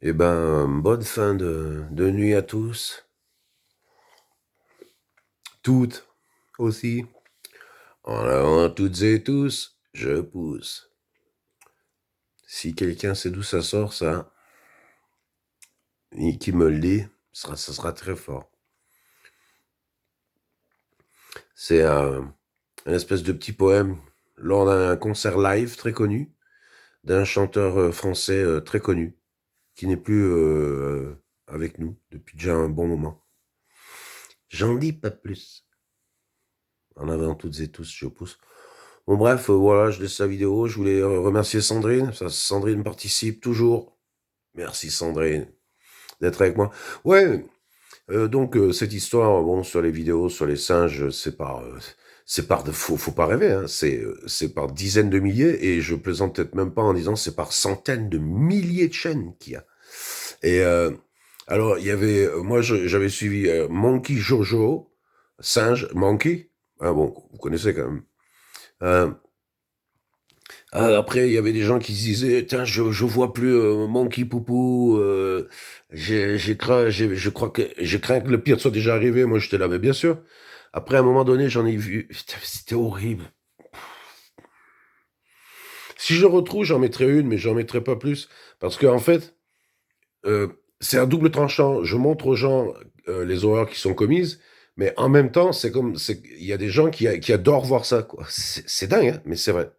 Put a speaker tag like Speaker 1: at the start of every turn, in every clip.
Speaker 1: Eh ben, bonne fin de nuit à tous. Toutes aussi. En avant, toutes et tous, je pousse. Si quelqu'un sait d'où ça sort, ça, et qui me le dit, ça sera très fort. C'est un espèce de petit poème lors d'un concert live très connu, d'un chanteur français très connu, qui n'est plus avec nous depuis déjà un bon moment. J'en dis pas plus. En avant, toutes et tous, je pousse. Bon bref, voilà, je laisse la vidéo. Je voulais remercier Sandrine. Sandrine participe toujours. Merci Sandrine d'être avec moi. Ouais, donc cette histoire, bon, sur les vidéos, sur les singes, faut pas rêver, hein. C'est par dizaines de milliers, et je plaisante peut-être même pas en disant c'est par centaines de milliers de chaînes qu'il y a. Et alors, il y avait, moi, j'avais suivi Monkey Jojo, singe, Monkey. Ah bon, vous connaissez quand même. Euh, Après, il y avait des gens qui se disaient, tiens, je vois plus Monkey Poupou, je crois que, je crains que le pire soit déjà arrivé. Moi, j'étais là, mais bien sûr. Après, à un moment donné, j'en ai vu, putain, c'était horrible. Si je retrouve, j'en mettrai une, mais j'en mettrai pas plus. Parce que, en fait, euh, c'est un double tranchant. Je montre aux gens les horreurs qui sont commises, mais en même temps, il y a des gens qui adorent voir ça, quoi. C'est dingue, hein, mais c'est vrai.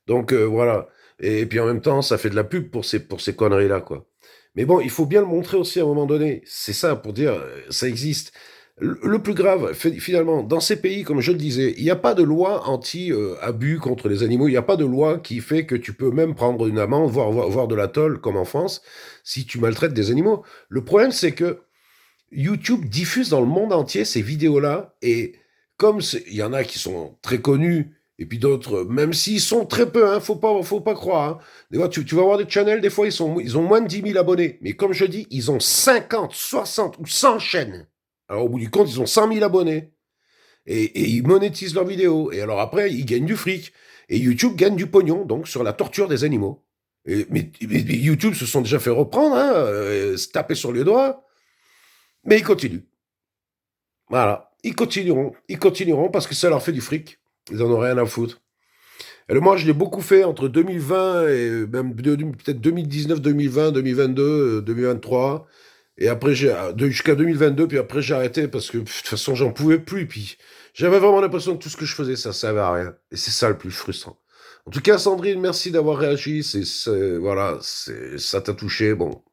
Speaker 1: Donc voilà. Et puis en même temps, ça fait de la pub pour ces conneries-là, quoi. Mais bon, il faut bien le montrer aussi à un moment donné. C'est ça, pour dire, ça existe. Le plus grave, finalement, dans ces pays, comme je le disais, il n'y a pas de loi anti-abus contre les animaux. Il n'y a pas de loi qui fait que tu peux même prendre une amende, voire de la tôle, comme en France, si tu maltraites des animaux. Le problème, c'est que YouTube diffuse dans le monde entier ces vidéos-là, et comme il y en a qui sont très connus, et puis d'autres, même s'ils sont très peu, hein, faut pas croire. Hein. Des fois, tu vas voir des channels, des fois ils ont moins de 10 000 abonnés, mais comme je dis, ils ont 50, 60 ou 100 chaînes. Alors au bout du compte, ils ont 100 000 abonnés, et ils monétisent leurs vidéos, et alors après, ils gagnent du fric, et YouTube gagne du pognon, donc sur la torture des animaux. Mais YouTube se sont déjà fait reprendre, hein, se taper sur les doigts, mais ils continuent. Voilà. Ils continueront parce que ça leur fait du fric. Ils en ont rien à foutre. Et moi, je l'ai beaucoup fait entre 2020 et même peut-être 2019, 2020, 2022, 2023. Et après, jusqu'à 2022, puis après, j'ai arrêté parce que de toute façon, j'en pouvais plus. Puis j'avais vraiment l'impression que tout ce que je faisais, ça servait à rien. Et c'est ça le plus frustrant. En tout cas, Sandrine, merci d'avoir réagi. Voilà, ça t'a touché. Bon,